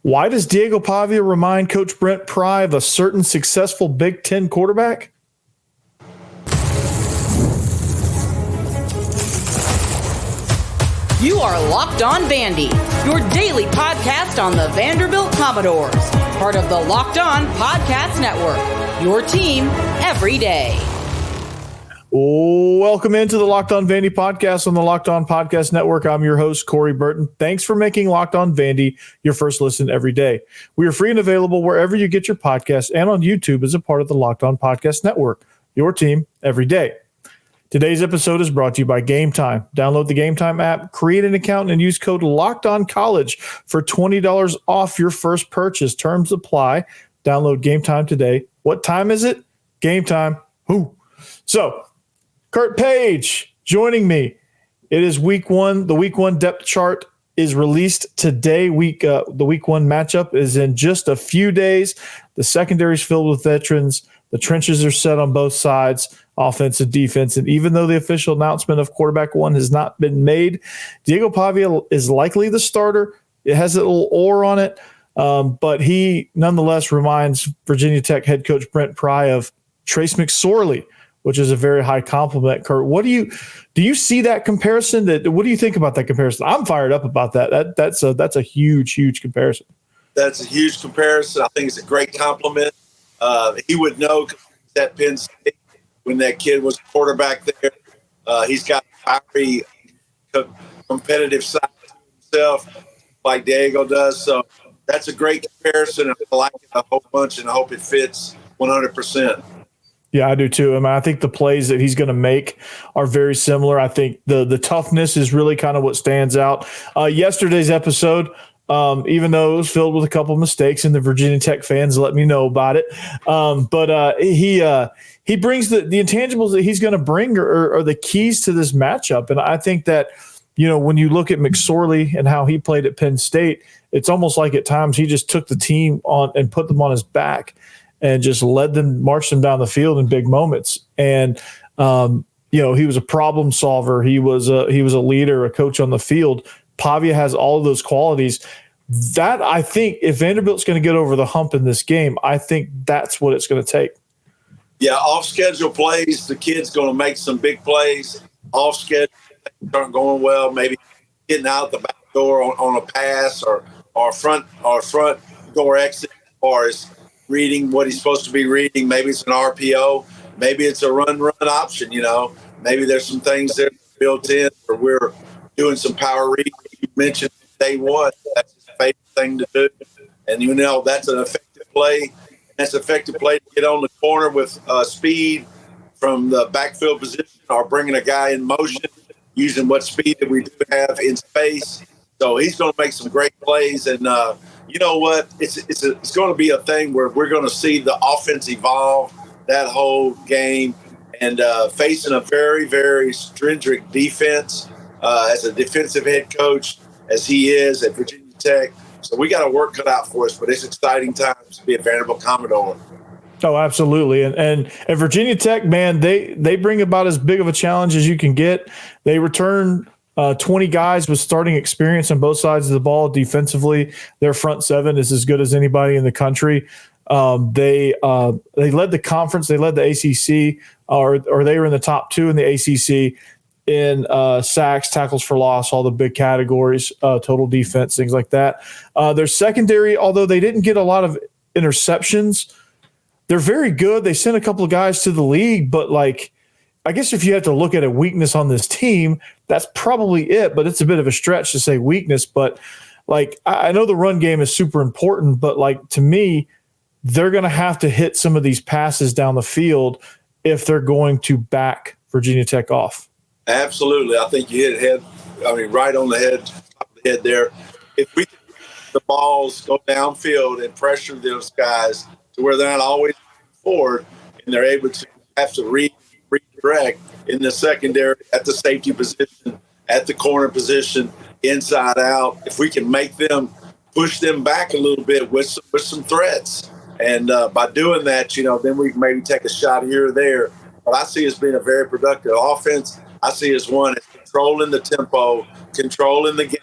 Why does Diego Pavia remind Coach Brent Pry of a certain successful Big Ten quarterback? You are Locked On Vandy, your daily podcast on the Vanderbilt Commodores, part of the Locked On Podcast Network, your team every day. Welcome into the Locked On Vandy podcast on the Locked On Podcast Network. I'm your host, Corey Burton. Thanks for making Locked On Vandy your first listen every day. We are free and available wherever you get your podcasts and on YouTube as a part of the Locked On Podcast Network, your team every day. Today's episode is brought to you by Gametime. Download the Gametime app, create an account, and use code LOCKEDONCollege for $20 off your first purchase. Terms apply. Download Gametime today. What time is it? Gametime. Who? So, Kurt Page joining me. It is week one. The week one depth chart is released today. The week one matchup is in just a few days. The secondary is filled with veterans. The trenches are set on both sides, offense and defense. And even though the official announcement of quarterback one has not been made, Diego Pavia is likely the starter. It has a little or on it, but he nonetheless reminds Virginia Tech head coach Brent Pry of Trace McSorley, which is a very high compliment. Kurt, do you see that comparison? What do you think about that comparison? I'm fired up about that. That's a huge comparison. That's a huge comparison. I think it's a great compliment. He would know that Penn State when that kid was quarterback there. He's got a very competitive side to himself, like Diego does. So that's a great comparison. I like it a whole bunch, and I hope it fits 100%. Yeah, I do too. I mean, I think the plays that he's going to make are very similar. I think the toughness is really kind of what stands out. Yesterday's episode, even though it was filled with a couple of mistakes, and the Virginia Tech fans let me know about it, but he brings the intangibles that he's going to bring are the keys to this matchup. And I think that, when you look at McSorley and how he played at Penn State, it's almost like at times he just took the team on and put them on his back and just marched them down the field in big moments. And, he was a problem solver. He was a leader, a coach on the field. Pavia has all of those qualities. That, I think, if Vanderbilt's going to get over the hump in this game, I think that's what it's going to take. Yeah, off-schedule plays, the kid's going to make some big plays. Off-schedule, things aren't going well, maybe getting out the back door on a pass or front door exit, as far as reading what he's supposed to be reading. Maybe it's an RPO. Maybe it's a run option, Maybe there's some things there built in where we're doing some power reading. You mentioned day one. That's his favorite thing to do. And, that's an effective play. That's an effective play to get on the corner with speed from the backfield position or bringing a guy in motion using what speed that we do have in space. So he's going to make some great plays. And you know what? It's going to be a thing where we're going to see the offense evolve that whole game and facing a very, very stringent defense as a defensive head coach, as he is at Virginia Tech. So we got a work cut out for us, but it's exciting times to be a Vanderbilt Commodore. Oh, absolutely. And at Virginia Tech, man, they bring about as big of a challenge as you can get. They return 20 guys with starting experience on both sides of the ball defensively. Their front seven is as good as anybody in the country. They led the conference. They led the ACC, or they were in the top two in the ACC in sacks, tackles for loss, all the big categories, total defense, things like that. Their secondary, although they didn't get a lot of interceptions, they're very good. They sent a couple of guys to the league, but I guess if you had to look at a weakness on this team, that's probably it. But it's a bit of a stretch to say weakness. But I know the run game is super important, but to me, they're going to have to hit some of these passes down the field if they're going to back Virginia Tech off. Absolutely. I think you hit right on the head, top of the head there. If we the balls go downfield and pressure those guys to where they're not always forward and they're able to have to redirect in the secondary, at the safety position, at the corner position, inside out, if we can make them push them back a little bit with some threats. And by doing that, then we can maybe take a shot here or there. But I see us being a very productive offense. I see us one as controlling the tempo, controlling the game.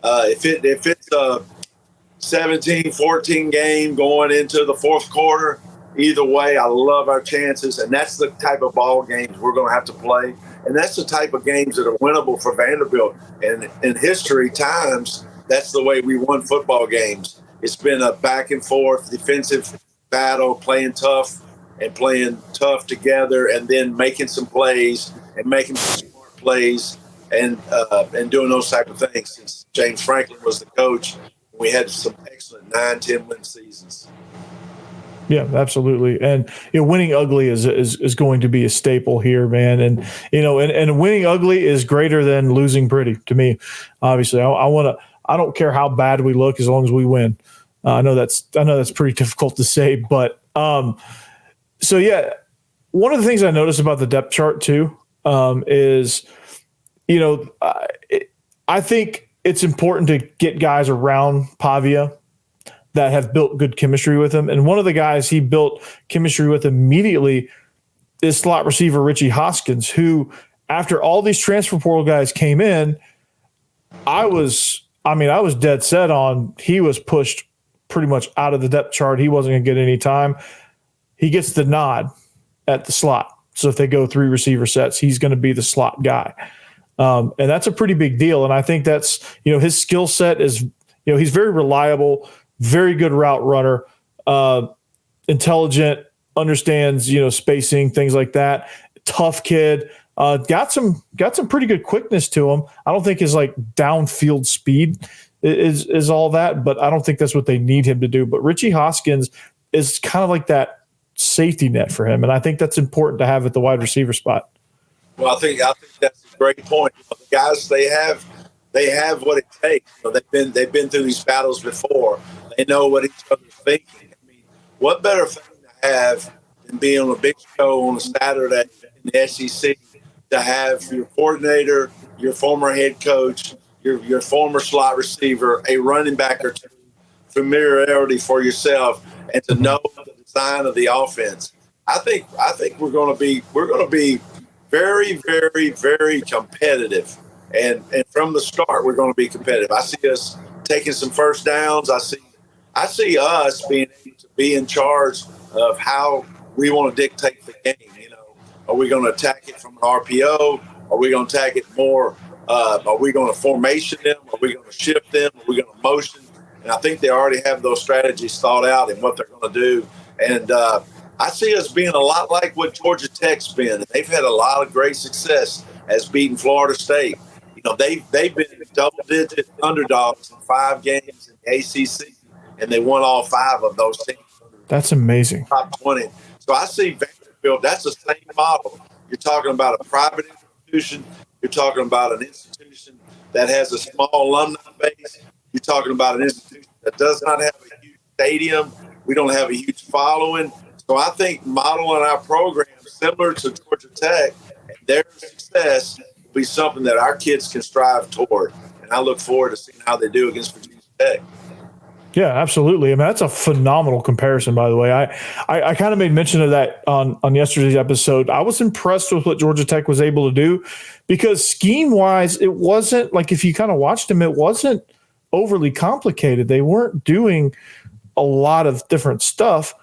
If it's 17-14 game going into the fourth quarter. Either way, I love our chances, and that's the type of ball games we're going to have to play. And that's the type of games that are winnable for Vanderbilt. And in history times, that's the way we won football games. It's been a back and forth defensive battle, playing tough together, and then making some plays and making some smart plays and doing those type of things. Since James Franklin was the coach, we had some excellent 9-10 win seasons. Yeah, absolutely. And winning ugly is going to be a staple here, man. And and winning ugly is greater than losing pretty to me. Obviously, I don't care how bad we look as long as we win. I know that's pretty difficult to say, but so yeah, one of the things I noticed about the depth chart too is I think it's important to get guys around Pavia that have built good chemistry with him. And one of the guys he built chemistry with immediately is slot receiver Richie Hoskins, who, after all these transfer portal guys came in, I was dead set on he was pushed pretty much out of the depth chart. He wasn't going to get any time. He gets the nod at the slot. So if they go 3 receiver sets, he's going to be the slot guy. And that's a pretty big deal. And I think that's, his skill set is, he's very reliable, very good route runner, intelligent, understands, spacing, things like that. Tough kid, got some pretty good quickness to him. I don't think his downfield speed is all that, but I don't think that's what they need him to do. But Richie Hoskins is kind of like that safety net for him. And I think that's important to have at the wide receiver spot. Well, I think that's a great point. The guys, they have what it takes. They've been through these battles before. They know what each other's thinking. I mean, what better thing to have than being on a big show on a Saturday in the SEC, to have your coordinator, your former head coach, your former slot receiver, a running back or two, familiarity for yourself, and to know the design of the offense. I think we're going to be very, very, very competitive. And from the start, we're going to be competitive. I see us taking some first downs. I see us being able to be in charge of how we want to dictate the game. Are we going to attack it from an RPO? Are we going to attack it more? Are we going to formation them? Are we going to shift them? Are we going to motion? And I think they already have those strategies thought out and what they're going to do. And I see us being a lot like what Georgia Tech's been. They've had a lot of great success as beating Florida State. They've been double-digit underdogs in 5 games in the ACC, and they won all 5 of those teams. That's amazing. Top 20. So I see Vanderbilt, that's the same model. You're talking about a private institution. You're talking about an institution that has a small alumni base. You're talking about an institution that does not have a huge stadium. We don't have a huge following. So I think modeling our program similar to Georgia Tech and their success will be something that our kids can strive toward. And I look forward to seeing how they do against Virginia Tech. Yeah, absolutely. I mean, that's a phenomenal comparison, by the way. I kind of made mention of that on yesterday's episode. I was impressed with what Georgia Tech was able to do because scheme-wise, it wasn't like, if you kind of watched them, it wasn't overly complicated. They weren't doing a lot of different stuff.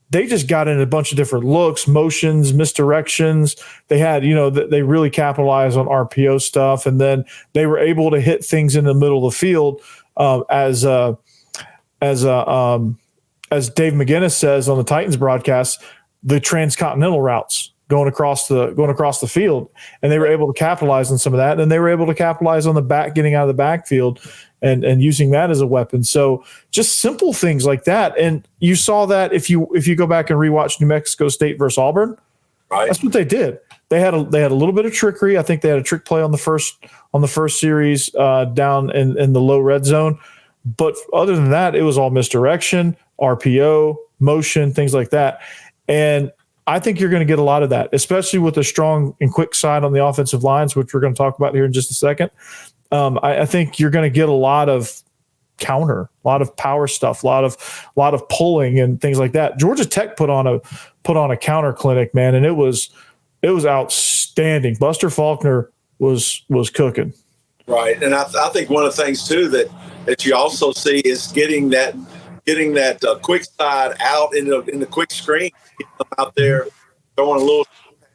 They just got in a bunch of different looks, motions, misdirections. They had, they really capitalized on RPO stuff, and then they were able to hit things in the middle of the field as Dave McGinnis says on the Titans broadcast, the transcontinental routes going across the field, and they were able to capitalize on some of that. And then they were able to capitalize on getting out of the backfield and using that as a weapon. So just simple things like that. And you saw that if you go back and rewatch New Mexico State versus Auburn, right? That's what they did. They had a little bit of trickery. I think they had a trick play on the first series down in the low red zone. But other than that, it was all misdirection, RPO, motion, things like that. And I think you're going to get a lot of that, especially with a strong and quick side on the offensive lines, which we're going to talk about here in just a second. I think you're going to get a lot of counter, a lot of power stuff, a lot of pulling and things like that. Georgia Tech put on a counter clinic, man, and it was outstanding. Buster Faulkner was cooking. Right, and I think one of the things too that that you also see is getting that quick side out in the quick screen, getting them out there, throwing little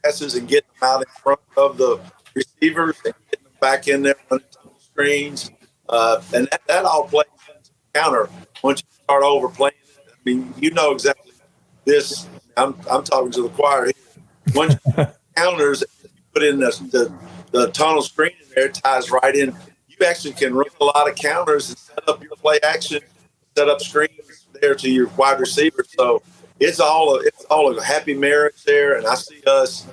passes and getting them out in front of the receivers and getting them back in there running screens. And that all plays into the counter once you start overplaying it. I mean, you know exactly this. I'm talking to the choir here. Once you counters, you put in the tunnel screen in there, it ties right in. You actually can run a lot of counters and set up your play action, set up screens there to your wide receivers. So it's all a happy marriage there. And I see us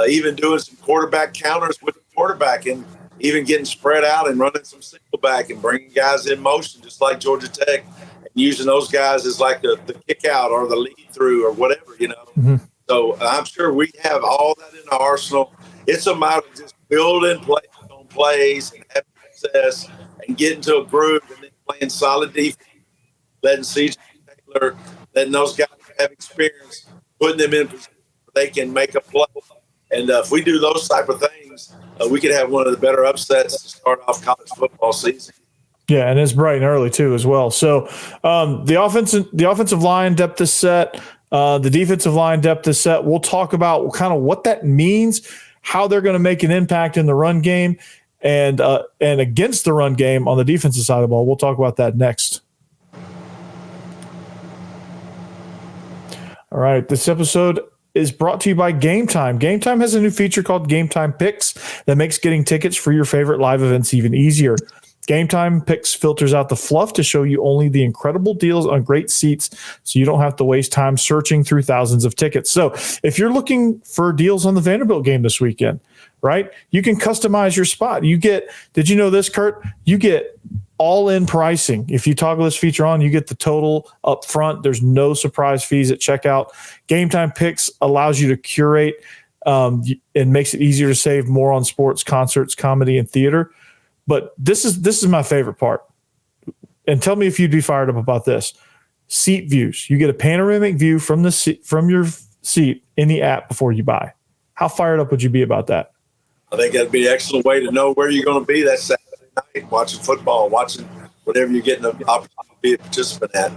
even doing some quarterback counters with the quarterback and even getting spread out and running some single back and bringing guys in motion, just like Georgia Tech, and using those guys as like the kick out or the lead through or whatever, you know. Mm-hmm. So I'm sure we have all that in the arsenal. It's a matter of just building plays and having success and getting to a groove and then playing solid defense, letting CJ Taylor, letting those guys have experience, putting them in position where they can make a play. And if we do those type of things, we could have one of the better upsets to start off college football season. Yeah, and it's bright and early too as well. So the offensive line depth is set. The defensive line depth is set. We'll talk about kind of what that means, how they're going to make an impact in the run game and against the run game on the defensive side of the ball. We'll talk about that next. All right, this episode is brought to you by Gametime. Gametime has a new feature called Gametime Picks that makes getting tickets for your favorite live events even easier. Gametime Picks filters out the fluff to show you only the incredible deals on great seats, so you don't have to waste time searching through thousands of tickets. So if you're looking for deals on the Vanderbilt game this weekend, right, you can customize your spot. Did you know this, Kurt? You get all-in pricing. If you toggle this feature on, you get the total up front. There's no surprise fees at checkout. Gametime Picks allows you to curate and makes it easier to save more on sports, concerts, comedy, and theater. But this is my favorite part. And tell me if you'd be fired up about this. Seat views. You get a panoramic view from your seat in the app before you buy. How fired up would you be about that? I think that'd be an excellent way to know where you're going to be that Saturday night, watching football, watching whatever you're getting an opportunity to be a participant at.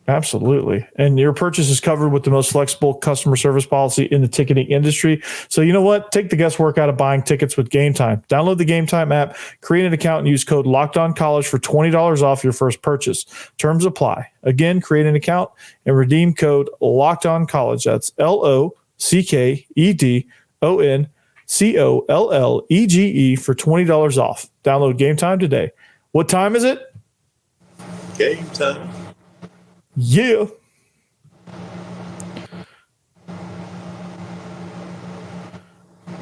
Absolutely. And your purchase is covered with the most flexible customer service policy in the ticketing industry. So you know what? Take the guesswork out of buying tickets with Gametime. Download the Gametime app, create an account, and use code LOCKEDONCollege for $20 off your first purchase. Terms apply. Again, create an account and redeem code LOCKEDONCollege. That's LOCKEDONCOLLEGE for $20 off. Download Gametime today. What time is it? Game time. Yeah.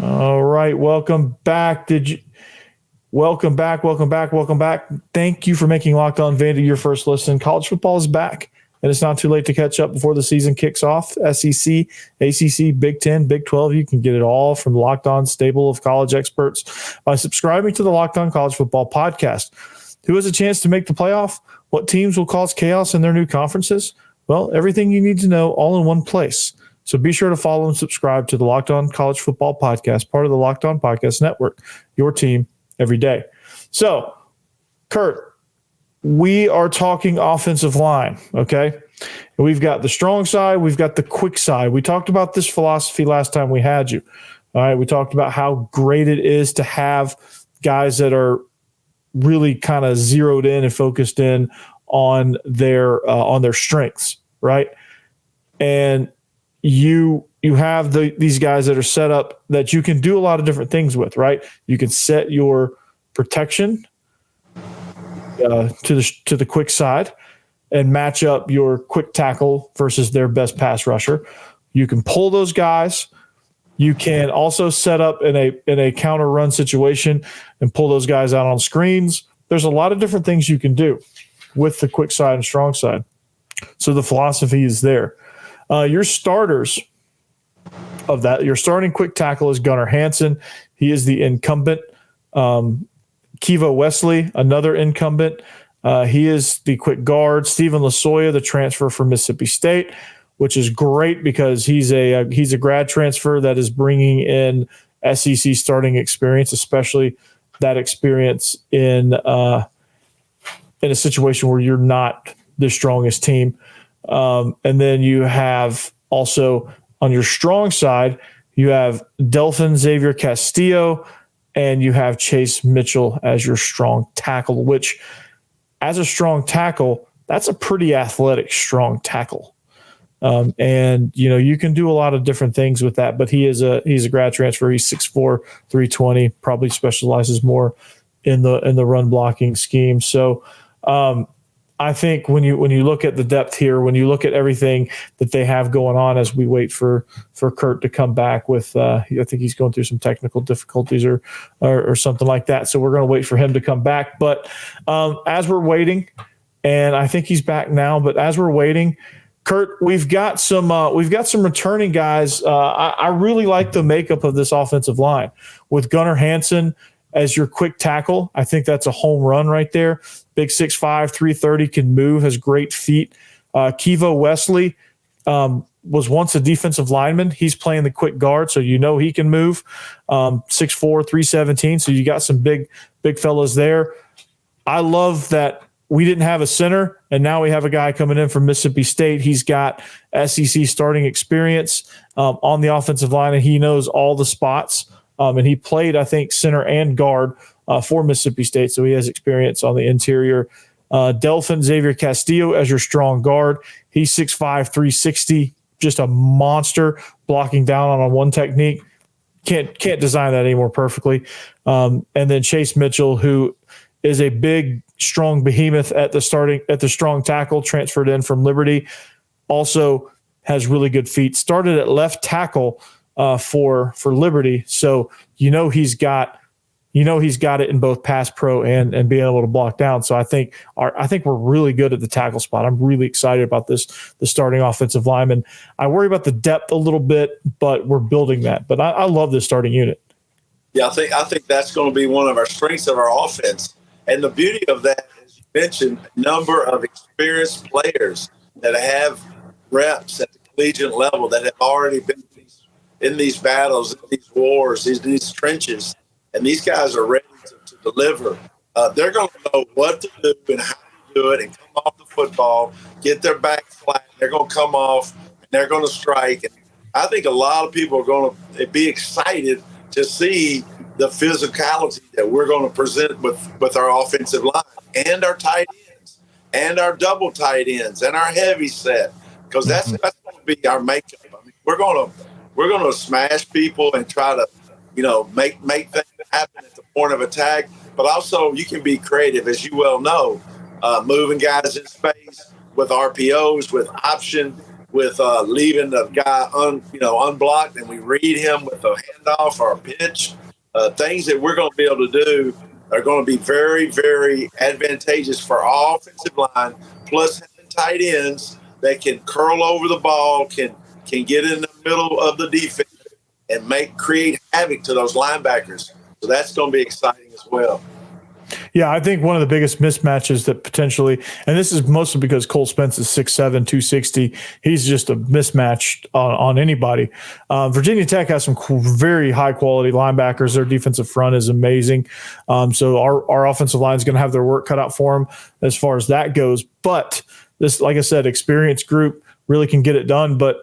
All right. Welcome back. Welcome back. Thank you for making Locked On Vandy your first listen. College football is back, and it's not too late to catch up before the season kicks off. SEC, ACC, Big 10, Big 12. You can get it all from the Locked On stable of college experts by subscribing to the Locked On College Football podcast. Who has a chance to make the playoff? What teams will cause chaos in their new conferences? Well, everything you need to know all in one place. So be sure to follow and subscribe to the Locked On College Football podcast, part of the Locked On Podcast Network, your team every day. So, Kurt, we are talking offensive line, okay? And we've got the strong side, we've got the quick side. We talked about this philosophy last time we had you. All right, we talked about how great it is to have guys that are really kind of zeroed in and focused in on their strengths, right? And you have these guys that are set up that you can do a lot of different things with, right? You can set your protection to the quick side and match up your quick tackle versus their best pass rusher. You can pull those guys. You can also set up in a counter run situation and pull those guys out on screens. There's a lot of different things you can do with the quick side and strong side. So the philosophy is there. Your starters of that, your starting quick tackle is Gunnar Hansen. He is the incumbent. Kiva Wesley, another incumbent. He is the quick guard. Stephen Lasoya, the transfer from Mississippi State, which is great because he's a grad transfer that is bringing in SEC starting experience, especially that experience in in a situation where you're not the strongest team. And then you have also on your strong side, you have Delphin Xavier Castillo, and you have Chase Mitchell as your strong tackle, which as a strong tackle, that's a pretty athletic, strong tackle. And you can do a lot of different things with that, but he's a grad transfer. He's 6'4", 320, probably specializes more in the run blocking scheme. So I think when you look at the depth here, when you look at everything that they have going on as we wait for Kurt to come back with, I think he's going through some technical difficulties or something like that. So we're going to wait for him to come back. But as we're waiting, and I think he's back now, but as we're waiting, Kurt, we've got some returning guys. I really like the makeup of this offensive line with Gunnar Hansen as your quick tackle. I think that's a home run right there. Big 6'5", 330, can move, has great feet. Kevo Wesley was once a defensive lineman. He's playing the quick guard, so he can move. 6'4", 317, so you got some big fellas there. I love that we didn't have a center, and now we have a guy coming in from Mississippi State. He's got SEC starting experience on the offensive line, and he knows all the spots. And he played, I think, center and guard for Mississippi State, so he has experience on the interior. Delphin Xavier Castillo as your strong guard. He's 6'5", 360, just a monster, blocking down on one technique. Can't design that any more perfectly. And then Chase Mitchell, who is a big, strong behemoth at the strong tackle, transferred in from Liberty. Also has really good feet. Started at left tackle for Liberty, so he's got it in both pass pro and being able to block down. So I think we're really good at the tackle spot. I'm really excited about the starting offensive lineman. I worry about the depth a little bit, but we're building that. But I love this starting unit. Yeah, I think that's going to be one of our strengths of our offense. And the beauty of that, as you mentioned, a number of experienced players that have reps at the collegiate level that have already been in these battles, in these wars, in these trenches, and these guys are ready to deliver. They're going to know what to do and how to do it and come off the football, get their back flat. They're going to come off, and they're going to strike. And I think a lot of people are going to be excited to see the physicality that we're going to present with our offensive line and our tight ends and our double tight ends and our heavy set, because that's going to be our makeup. I mean, we're going to smash people and try to, make things happen at the point of attack. But also, you can be creative, as you well know, moving guys in space with RPOs, with option, with leaving the guy unblocked, and we read him with a handoff or a pitch. Things that we're going to be able to do are going to be very, very advantageous for our offensive line, plus having tight ends that can curl over the ball, can get in the middle of the defense and create havoc to those linebackers. So that's going to be exciting as well. Yeah, I think one of the biggest mismatches that potentially, and this is mostly because Cole Spence is 6'7", 260. He's just a mismatch on anybody. Virginia Tech has some very high-quality linebackers. Their defensive front is amazing. So our offensive line is going to have their work cut out for them as far as that goes. But this, like I said, experienced group really can get it done. But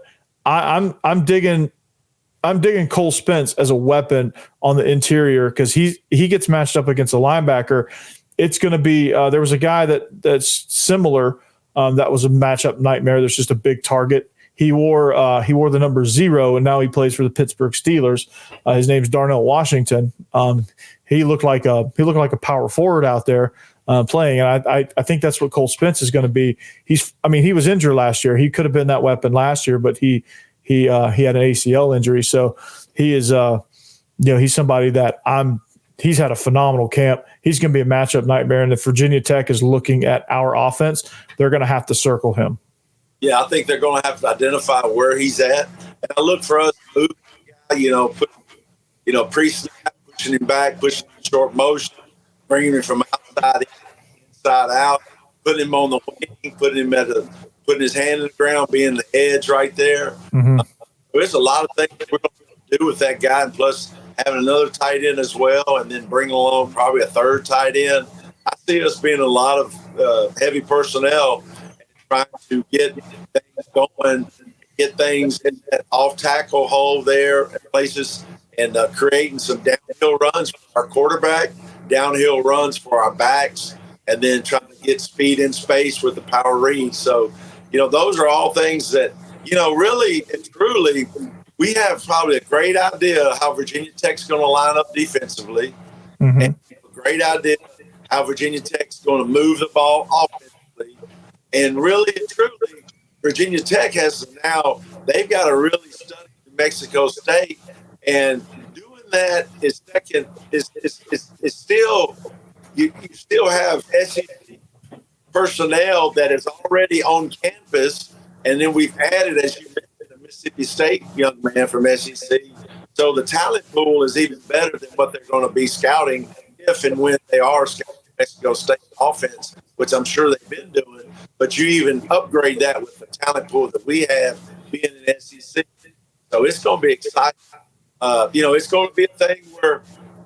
I'm digging Cole Spence as a weapon on the interior because he gets matched up against a linebacker. It's going to be there was a guy that's similar that was a matchup nightmare. There's just a big target. He wore the number 0, and now he plays for the Pittsburgh Steelers. His name's Darnell Washington. He looked like a power forward out there playing, and I think that's what Cole Spence is going to be. He was injured last year. He could have been that weapon last year, but he had an ACL injury, so he is he's somebody that he's had a phenomenal camp. He's going to be a matchup nightmare, and if Virginia Tech is looking at our offense, they're going to have to circle him. Yeah, I think they're going to have to identify where he's at, and I look for us to move the guy, pre-snap, pushing him back, pushing him in short motion, bringing him from outside in, inside out, putting him on the wing, putting his hand in the ground, being the edge right there. Mm-hmm. There's a lot of things that we're going to do with that guy, and plus having another tight end as well, and then bring along probably a third tight end. I see us being a lot of heavy personnel trying to get things going, get things in that off tackle hole there at places, and creating some downhill runs for our quarterback, downhill runs for our backs, and then trying to get speed in space with the power read. So, those are all things that, really and truly, we have probably a great idea how Virginia Tech's going to line up defensively, and a great idea how Virginia Tech's going to move the ball offensively. And really and truly, Virginia Tech has now, they've got to really study New Mexico State, and doing that is still, you still have SEC personnel that is already on campus, and then we've added, as you mentioned, a Mississippi State young man from SEC. So the talent pool is even better than what they're going to be scouting if and when they are scouting Mexico State offense, which I'm sure they've been doing. But you even upgrade that with the talent pool that we have being in SEC. So it's going to be exciting. It's going to be a thing where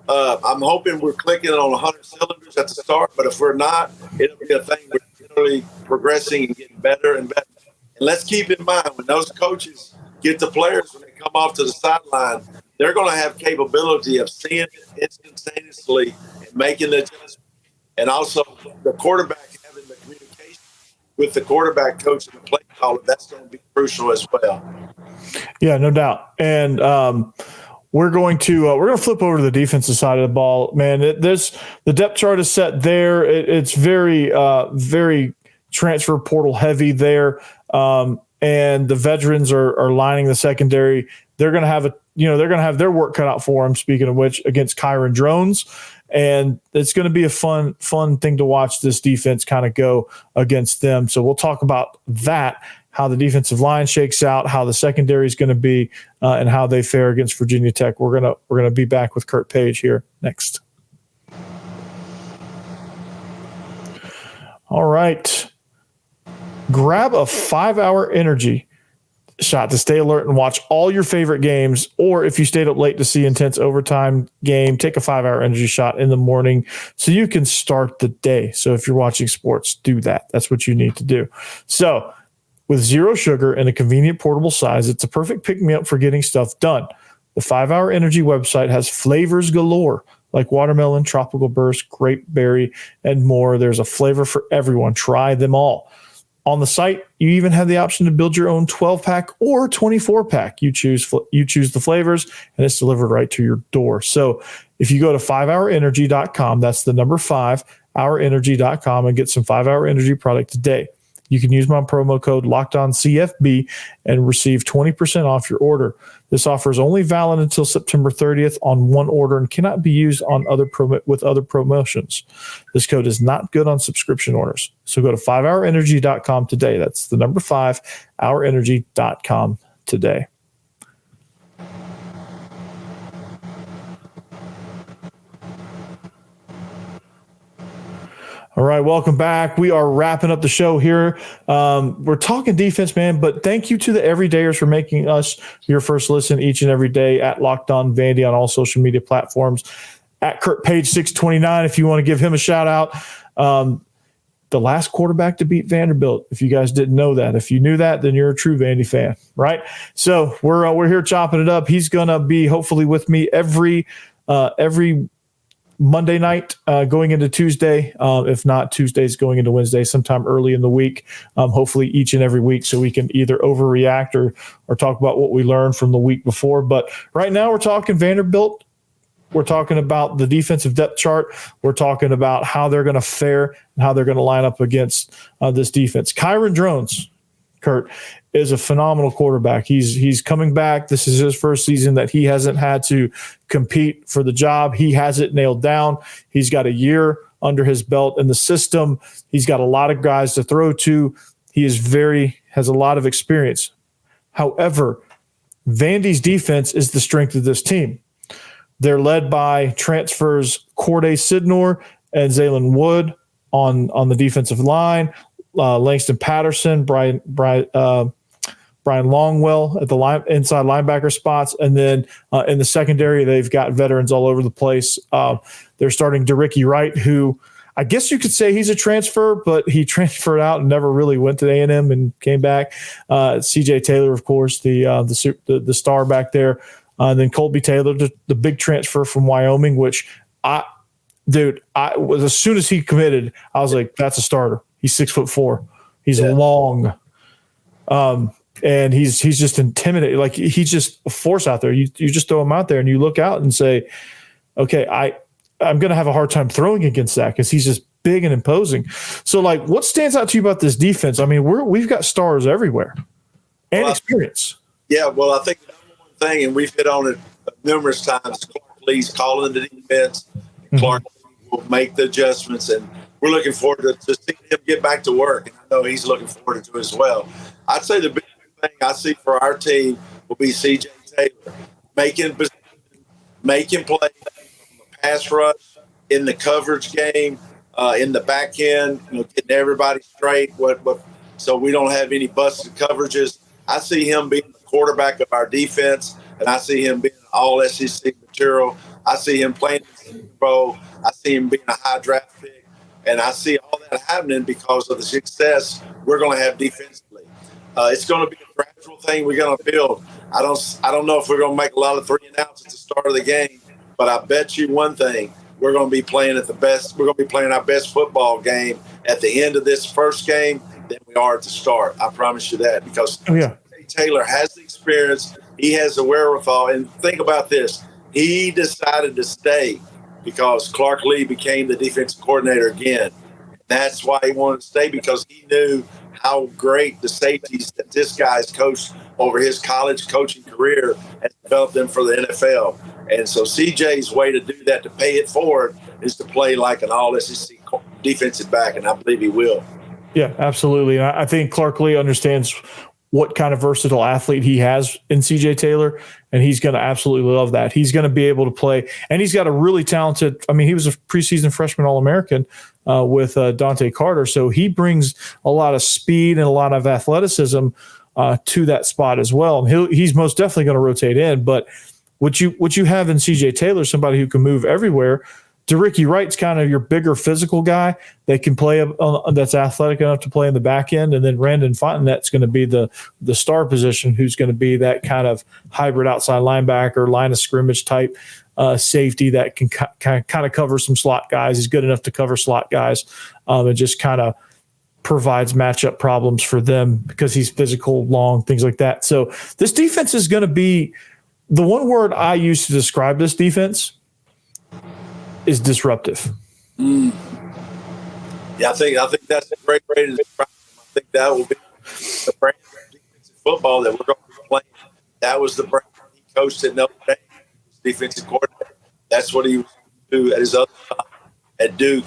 I'm hoping we're clicking on 100 cylinders at the start, but if we're not, it'll be a thing we're generally progressing and getting better and better. And let's keep in mind, when those coaches get the players, when they come off to the sideline, they're going to have capability of seeing it instantaneously and making the adjustment. And also the quarterback having the communication with the quarterback coach and the play caller, that's going to be crucial as well. Yeah, no doubt. And we're going to flip over to the defensive side of the ball. Man, the depth chart is set there. It's very very transfer portal heavy there. And the veterans are lining the secondary. They're going to have their work cut out for them. Speaking of which, against Kyron Drones, and it's going to be a fun thing to watch this defense kind of go against them. So we'll talk about that, how the defensive line shakes out, how the secondary is going to be, and how they fare against Virginia Tech. We're gonna be back with Kurt Page here next. All right. Grab a 5-hour energy shot to stay alert and watch all your favorite games. Or if you stayed up late to see intense overtime game, take a 5-hour energy shot in the morning so you can start the day. So if you're watching sports, do that. That's what you need to do. So with zero sugar and a convenient portable size, it's a perfect pick-me-up for getting stuff done. The 5-hour energy website has flavors galore, like watermelon, tropical burst, grape berry, and more. There's a flavor for everyone. Try them all. On the site, you even have the option to build your own 12-pack or 24-pack. You choose the flavors, and it's delivered right to your door. So if you go to 5hourenergy.com, that's the number 5, hourenergy.com, and get some 5-hour energy product today. You can use my promo code LOCKEDONCFB and receive 20% off your order. This offer is only valid until September 30th on one order and cannot be used on with other promotions. This code is not good on subscription orders. So go to 5hourenergy.com today. That's the number 5, hourenergy.com today. All right, welcome back. We are wrapping up the show here. We're talking defense, man, but thank you to the everydayers for making us your first listen each and every day at Locked On Vandy on all social media platforms. At Kurt Page 629, if you want to give him a shout out. The last quarterback to beat Vanderbilt, if you guys didn't know that. If you knew that, then you're a true Vandy fan, right? So we're here chopping it up. He's going to be hopefully with me every Monday night going into Tuesday. If not, Tuesdays going into Wednesday, sometime early in the week, hopefully each and every week, so we can either overreact or talk about what we learned from the week before. But right now we're talking Vanderbilt. We're talking about the defensive depth chart. We're talking about how they're going to fare and how they're going to line up against this defense. Kyron Drones, Kurt, is a phenomenal quarterback. He's coming back. This is his first season that he hasn't had to compete for the job. He has it nailed down. He's got a year under his belt in the system. He's got a lot of guys to throw to. He has a lot of experience. However, Vandy's defense is the strength of this team. They're led by transfers Corday Sidnor and Zaylen Wood on the defensive line. Langston Patterson, Brian Longwell at the inside linebacker spots. And then in the secondary, they've got veterans all over the place. They're starting DeRicky Wright, who I guess you could say he's a transfer, but he transferred out and never really went to A&M and came back. CJ Taylor, of course, the star back there. Then Colby Taylor, the big transfer from Wyoming, which as soon as he committed, I was like, that's a starter. He's 6'4". He's long. And he's just intimidating. Like, he's just a force out there. You just throw him out there and you look out and say, okay, I'm going to have a hard time throwing against that because he's just big and imposing. So, like, what stands out to you about this defense? I mean, we've got stars everywhere and experience. Yeah, well, I think the number one thing, and we've hit on it numerous times, Clark Lee's calling the defense. Clark will make the adjustments, and we're looking forward to seeing him get back to work. And I know he's looking forward to it as well. I'd say the big thing I see for our team will be CJ Taylor making play on the pass rush, in the coverage game, in the back end, getting everybody straight. So we don't have any busted coverages. I see him being the quarterback of our defense, and I see him being all SEC material. I see him playing in the Super Bowl. I see him being a high draft pick, and I see all that happening because of the success we're going to have defensively. It's going to be a gradual thing we're going to build. I don't know if we're going to make a lot of 3 and outs at the start of the game, but I bet you one thing: we're going to be playing at the best. We're going to be playing our best football game at the end of this first game than we are at the start. I promise you that, because Taylor has the experience. He has the wherewithal. And think about this: he decided to stay because Clark Lee became the defensive coordinator again. That's why he wanted to stay, because he knew how great the safeties that this guy's coached over his college coaching career has developed them for the NFL. And so CJ's way to do that, to pay it forward, is to play like an all-SEC defensive back, and I believe he will. Yeah, absolutely. And I think Clark Lee understands what kind of versatile athlete he has in CJ Taylor, and he's going to absolutely love that. He's going to be able to play, and he's got a really talented – I mean, he was a preseason freshman All-American with Dante Carter, so he brings a lot of speed and a lot of athleticism to that spot as well. And he's most definitely going to rotate in, but what you have in CJ Taylor, somebody who can move everywhere. DeRicky Wright's kind of your bigger physical guy that can play that's athletic enough to play in the back end, and then Randon Fontenette's going to be the star position, who's going to be that kind of hybrid outside linebacker, line of scrimmage type safety that can kind of cover some slot guys. He's good enough to cover slot guys, and just kind of provides matchup problems for them because he's physical, long, things like that. So this defense is going to be the one word I use to describe this defense is disruptive. Yeah, I think that's a great way to describe him. I think that will be the brand of defensive football that we're going to be playing. That was the brand he coached at Notre Dame, defensive coordinator. That's what he was doing at his other job at Duke,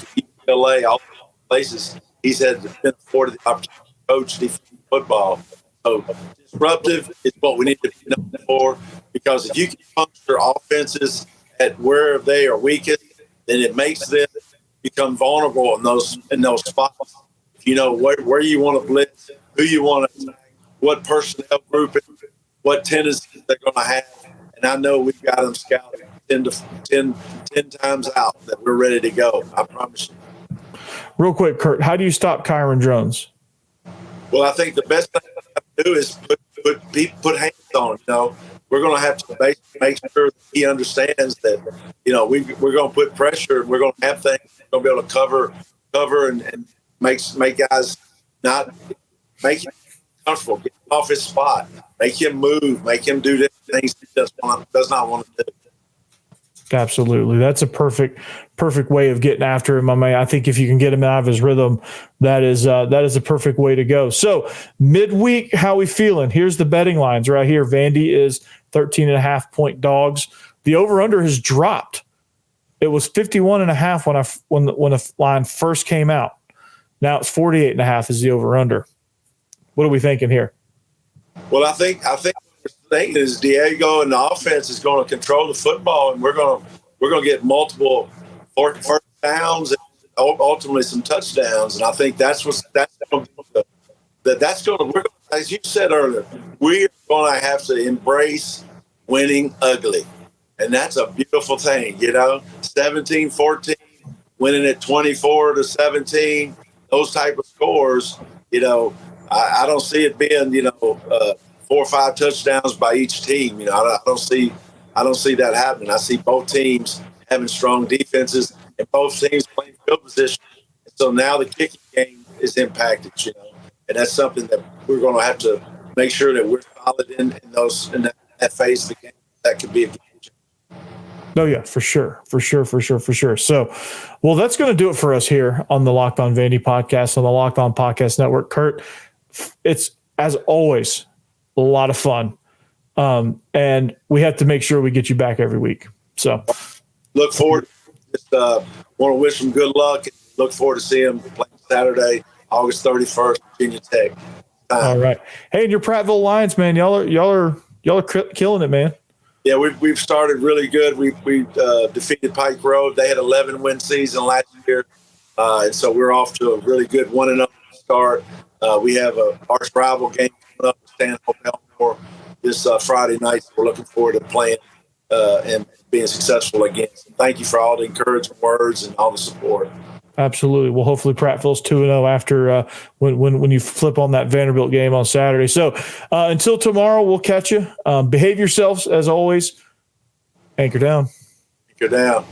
UCLA, all places. He's been afforded the opportunity to coach defensive football. So disruptive is what we need to be known for, because if you can puncture offenses at where they are weakest, then it makes them become vulnerable in those spots. You know where you want to blitz, who you want to attack, what personnel group, what tendencies they're going to have. And I know we've got them scouted 10 times out that we're ready to go. I promise you. Real quick, Kurt, how do you stop Kyron Jones? Well, I think the best thing to do is put hands on him. We're going to have to make sure that he understands that, we're going to put pressure, and we're going to have things we're going to be able to cover and make guys not make him comfortable, get him off his spot, make him move, make him do things he does not want to do. Absolutely. That's a perfect way of getting after him. I think if you can get him out of his rhythm, that is a perfect way to go. So midweek, how we feeling? Here's the betting lines right here. Vandy is 13.5-point dogs. The over-under has dropped. It was 51.5 when the line first came out. Now it's 48.5 is the over-under. What are we thinking here? Well, I think the thing is Diego and the offense is going to control the football, and we're going to get multiple first downs and ultimately some touchdowns. And I think that's going to as you said earlier, we're going to have to embrace winning ugly. And that's a beautiful thing, 17-14. winning at 24-17, those type of scores, I don't see it being, 4 or 5 touchdowns by each team. I don't see that happening. I see both teams having strong defenses and both teams playing field position. So now the kicking game is impacted, and that's something that we're going to have to make sure that we're solid in that phase of the game. That could be a game changer. Oh yeah, for sure. So, well, that's going to do it for us here on the Locked On Vandy podcast on the Locked On Podcast Network. Kurt, it's as always a lot of fun, and we have to make sure we get you back every week. So, look forward. Just want to wish them good luck. And look forward to seeing them playing Saturday, August 31st, Virginia Tech. All right. Hey, and your Prattville Lions, man, y'all are killing it, man. Yeah, we've started really good. We defeated Pike Road. They had 11-win season last year, and so we're off to a really good 1-0 start. We have a arch rival game coming up with Stanhope Elmore this Friday night. So we're looking forward to playing and being successful again. So thank you for all the encouraging words and all the support. Absolutely. Well, hopefully Prattville's 2-0 after when you flip on that Vanderbilt game on Saturday. So until tomorrow, we'll catch you. Behave yourselves as always. Anchor down. Anchor down.